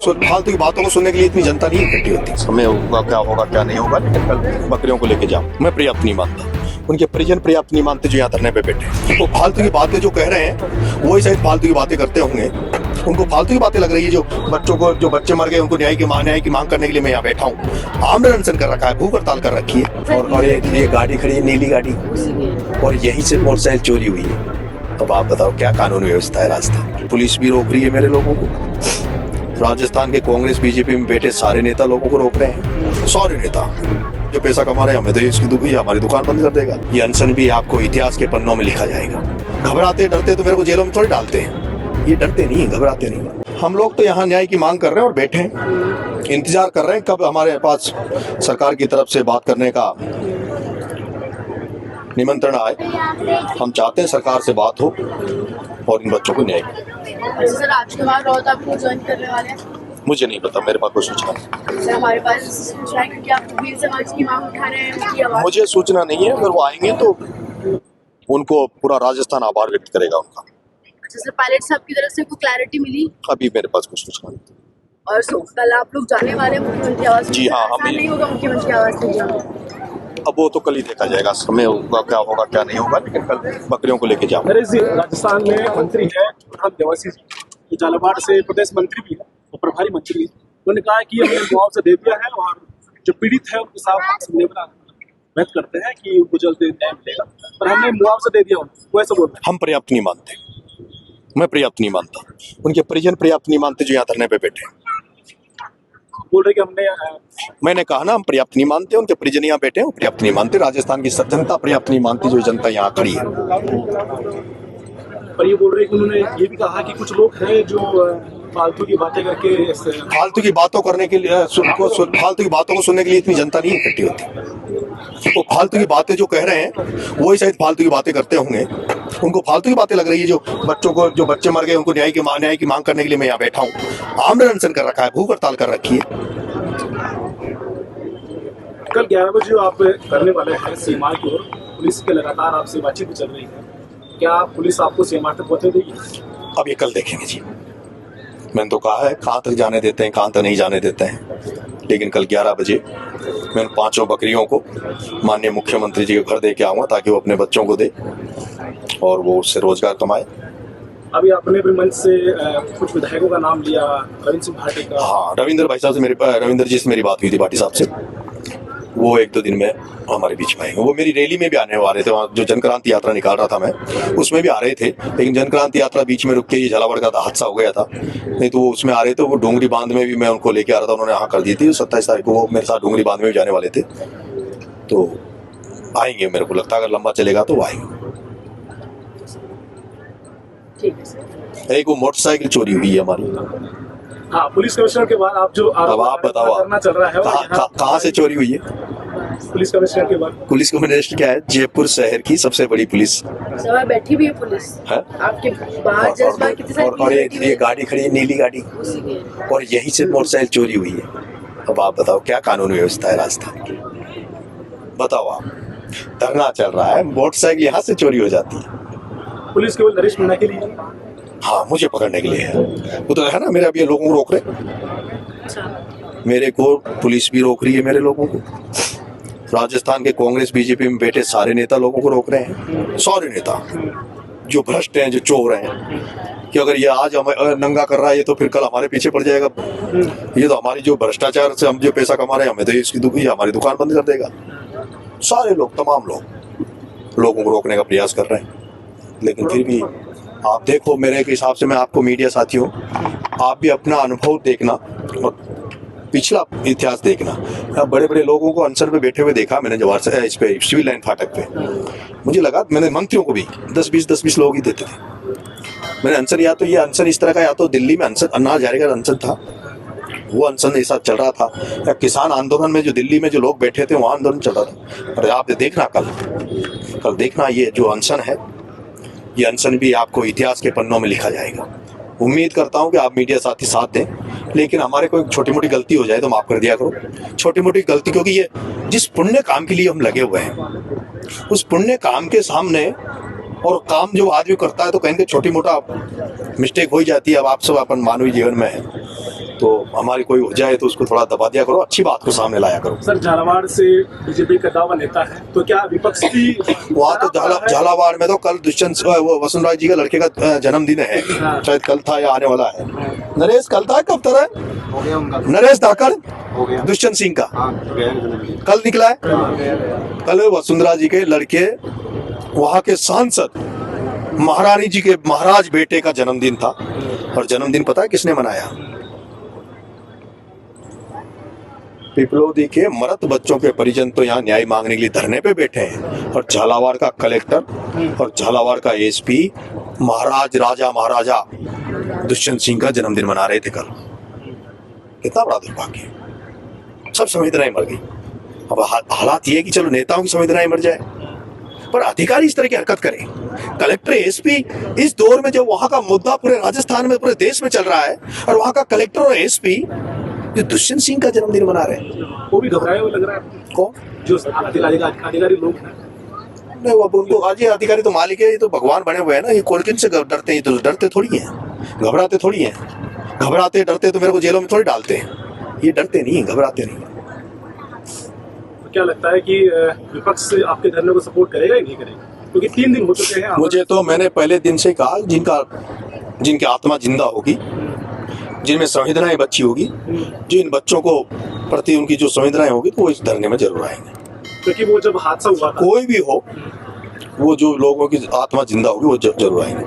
फालतू की बातों को सुनने के लिए इतनी जनता नहीं इकट्ठी होती। समय होगा क्या नहीं होगा, लेकिन कल बकरियों को लेके जाऊं मैं पर्याप्त नहीं मानता। उनके परिजन पर्याप्त नहीं मानते जो यहाँ धरने पे बैठे। वो फालतू की बातें जो कह रहे हैं वही शायद फालतू की बातें करते होंगे। उनको फालतू की बातें लग रही है। जो बच्चे मर गए उनको न्याय की मांग करने के लिए मैं यहाँ बैठा हूँ। आमरण अनशन कर रखा है, भूख हड़ताल कर रखी है। और ये गाड़ी खड़ी है, नीली गाड़ी, और यहीं से मोटरसाइकिल चोरी हुई है। अब आप बताओ क्या कानून व्यवस्था है राजस्थान की? पुलिस भी रोक रही है मेरे लोगों को। राजस्थान के कांग्रेस बीजेपी में बैठे सारे नेता लोगों को रोक रहे हैं। सारे नेता जो पैसा कमा रहे हैं, हमें तो इसकी हमारी दुकान बंद कर देगा। ये अनशन भी आपको इतिहास के पन्नों में लिखा जाएगा। घबराते डरते तो मेरे को जेलों में थोड़ी डालते हैं। ये डरते नहीं है, घबराते नहीं। हम लोग तो यहाँ न्याय की मांग कर रहे हैं और बैठे हैं, इंतजार कर रहे हैं कब हमारे पास सरकार की तरफ से बात करने का निमंत्रण आए। हम चाहते हैं सरकार से बात हो और इन बच्चों को न्याय मिले। सर, राजकुमार राउत आपको ज्वाइन करने वाले हैं? मुझे नहीं पता, मेरे पास कोई सूचना नहीं। सर, हमारे पास सूचना है क्योंकि आप वीर समाज की मांग उठा रहे हैं, उनकी आवाज। मुझे सूचना नहीं है, अगर वो आएंगे तो उनको पूरा राजस्थान आभार व्यक्त करेगा उनका। अच्छा सर, पायलट साहब की तरफ से कोई क्लैरिटी मिली? अभी मेरे पास कोई सूचना नहीं। और कल आप लोग जाने वाले हैं मुख्यमंत्री आवास? जी हाँ, हम नहीं होगा मुख्यमंत्री आवास में जाना। अब वो तो कल ही देखा जाएगा, समय होगा क्या नहीं होगा, लेकिन कल बकरियों को लेके जाऊँ। नरेश जी, राजस्थान में मंत्री है प्रधान देवासी जी, जो झालावाड़ से प्रदेश मंत्री भी है और प्रभारी मंत्री भी। उन्होंने कहा कि हमने मुआवजा दे दिया है और जो पीड़ित है उनके साथ व्यक्त करते हैं कि उनको जल्द न्याय मिलेगा, पर हमने मुआवजा दे दिया उनको, वो ऐसा बोल रहे हैं। हम पर्याप्त नहीं मानते, मैं पर्याप्त नहीं मानता। उनके परिजन पर्याप्त नहीं मानते जो यहाँ धरने पे बैठे। बोल रहे कि हमने, मैंने कहा ना, हम पर्याप्त नहीं मानते। उनके परिजन यहाँ बैठे हैं, पर्याप्त नहीं मानते। राजस्थान की जनता पर्याप्त नहीं मानती जो जनता यहाँ खड़ी है। पर ये बोल रहे कि उन्होंने ये भी कहा कि कुछ लोग हैं जो फालतू की बातें करके फालतू की बातों करने के लिए फालतू की बातों को सुनने के लिए इतनी जनता नहीं इकट्ठी होती। वो फालतू की बातें जो कह रहे हैं वही शायद फालतू की बातें करते होंगे। उनको फालतू की बातें लग रही है। जो बच्चे मर गए उनको न्याय की मांग करने के लिए मैं यहाँ बैठा हूँ। आमरण अनशन कर रखा है, भूख हड़ताल कर रखी है। कल 11 बजे आप करने वाले हैं सीमा की ओर, पुलिस के लगातार आपसे बातचीत भी चल रही है, क्या पुलिस आपको सीमा तक पहुंचे देगी? अब ये कल देखेंगे जी। मैंने तो कहा है कहाँ तक जाने देते हैं, कहाँ तक नहीं जाने देते हैं, लेकिन कल 11 बजे मैं उन 5 बकरियों को माननीय मुख्यमंत्री जी के घर दे के आऊँगा ताकि वो अपने बच्चों को दे और वो उससे रोजगार कमाए। अभी आपने अपने मंच से कुछ विधायकों का नाम लिया, रविंद्र सिंह भाटी का। हाँ, रविंद्र जी से मेरी बात हुई थी, भाटी साहब से। वो 1-2 दिन में हमारे बीच में आएंगे। वो मेरी रैली में भी आने वाले थे, वहाँ जो जनक्रांति यात्रा निकाल रहा था मैं, उसमें भी आ रहे थे, लेकिन जनक्रांति यात्रा बीच में रुक के ये झालावाड़ का हादसा हो गया था। नहीं तो वो उसमें आ रहे थे। वो डोंगरी बांध में भी मैं उनको लेके आ रहा था, उन्होंने हाँ कर दी थी। 27 तारीख को वो मेरे साथ डोंगरी बांध में भी जाने वाले थे। तो आएंगे, मेरे को लगता है अगर लंबा चलेगा तो वो आएंगे। एक वो मोटरसाइकिल चोरी हुई है हमारी। हाँ, पुलिस कमिश्नर के बाद आप जो अब आप बताओ, करना चल रहा है कहाँ से चोरी हुई है? पुलिस कमिश्नर के बाद। पुलिस कमिश्नर क्या है? जयपुर शहर की सबसे बड़ी पुलिस सर, बैठी भी है पुलिस है आपके बाहर। जज्बा कितने सारे और ये गाड़ी खड़ी है, नीली गाड़ी, और यहीं से मोटरसाइकिल चोरी हुई है। अब आप बताओ क्या कानून व्यवस्था है राजस्थान की? बताओ आप, धरना चल रहा है, मोटरसाइकिल यहाँ से चोरी हो जाती है। पुलिस केवल नरेश मीणा के लिए? हाँ, मुझे पकड़ने के लिए है। वो तो है ना, मेरे अभी लोगों को रोक रहे, मेरे को पुलिस भी रोक रही है, मेरे लोगों को। राजस्थान के कांग्रेस बीजेपी में बैठे सारे नेता लोगों को रोक रहे हैं। सारे नेता जो भ्रष्ट हैं, जो चोर हैं, कि अगर ये आज हम नंगा कर रहा है ये तो फिर कल हमारे पीछे पड़ जाएगा। ये तो हमारी जो भ्रष्टाचार से हम जो पैसा कमा रहे हैं, हमें तो हमारी दुकान बंद कर देगा। सारे लोग, तमाम लोगों को रोकने का प्रयास कर रहे हैं, लेकिन फिर भी आप देखो, मेरे हिसाब से, मैं आपको मीडिया साथियों, आप भी अपना अनुभव देखना और पिछला इतिहास देखना। बड़े बड़े लोगों को अनशन पे बैठे हुए देखा मैंने जवाहर से इस पे सिविल लाइन फाटक पे। मुझे लगा, मैंने मंत्रियों को भी 10-20 लोग ही देते थे मैंने अनशन। या तो ये अनशन इस तरह का, या तो दिल्ली में अनशन, अन्ना हजारे का अनशन था, वो अनशन ऐसा चल रहा था, या किसान आंदोलन में जो दिल्ली में जो लोग बैठे थे वहाँ आंदोलन चल रहा था। और आप देखना कल देखना, ये जो अनशन है, ये अनशन भी आपको इतिहास के पन्नों में लिखा जाएगा। उम्मीद करता हूं कि आप मीडिया साथी साथ दें, लेकिन हमारे कोई छोटी मोटी गलती हो जाए तो माफ कर दिया करो। छोटी मोटी गलती, क्योंकि ये जिस पुण्य काम के लिए हम लगे हुए हैं, उस पुण्य काम के सामने, और काम जो आदमी करता है तो कहेंगे छोटी मोटा मिस्टेक हो ही जाती है। अब आप सब अपन मानवीय जीवन में है, तो हमारी कोई हो जाए तो उसको थोड़ा दबा दिया करो, अच्छी बात को सामने लाया करो। सर झालावाड़ से बीजेपी का दावा नेता है, तो क्या विपक्ष की वहाँ तो झालावाड़ में तो कल दुष्यंत वो वसुंधरा जी का लड़के का जन्मदिन है, शायद कल था या आने वाला है। नरेश कल था, कब था? हो गया उनका, नरेश धाकड़ हो गया दुष्यंत सिंह का हाँ गया जन्मदिन। कल निकला है। कल वसुंधरा जी के लड़के वहाँ के सांसद महारानी जी के महाराज बेटे का जन्मदिन था, और जन्मदिन पता है किसने मनाया? पिपलोदी के मरद बच्चों के परिजन तो यहाँ न्याय मांगने के लिए धरने पे बैठे हैं, और झालावाड़ का कलेक्टर और झालावाड़ का एसपी महाराज राजा महाराजा दुष्यंत सिंह का जन्मदिन मना रहे थे कल। कितना बड़ा दुर्भाग्य, सब संवेदनाएं मर गई। अब हालात ये है कि चलो नेताओं की संवेदनाएं मर जाए, पर अधिकारी इस तरह की हरकत करें। कलेक्टर एसपी इस दौर में जो वहां का मुद्दा पूरे राजस्थान में पूरे देश में चल रहा है, और वहां का कलेक्टर और एसपी जो दुष्यंत सिंह का जन्मदिन मना रहे हैं, वो भी घबराए हुए लग रहा है। कौन? जो अधिकारी लोग हैं, नहीं वो उनको आज ये अधिकारी तो मालिक है, ये तो भगवान बने हुए हैं ना, ये कौन किन से डरते हैं? ये तो डरते थोड़ी हैं, घबराते थोड़ी हैं। घबराते डरते तो मेरे को जेलों में थोड़ी डालते हैं, ये डरते नहीं, घबराते नहीं। क्या लगता है कि विपक्ष आपके धरने को सपोर्ट करेगा या नहीं करेगा? क्योंकि 3 दिन हो चुके हैं। मुझे तो मैंने पहले दिन से कहा, जिनकी आत्मा जिंदा होगी, जिनमें संवेदनाएं बची होगी, जो इन बच्चों को प्रति उनकी जो संवेदनाएं होगी, तो वो इस धरने में जरूर आएंगे। क्योंकि वो जब हादसा हुआ था, कोई भी हो, वो जो लोगों की आत्मा जिंदा होगी वो जरूर आएंगे।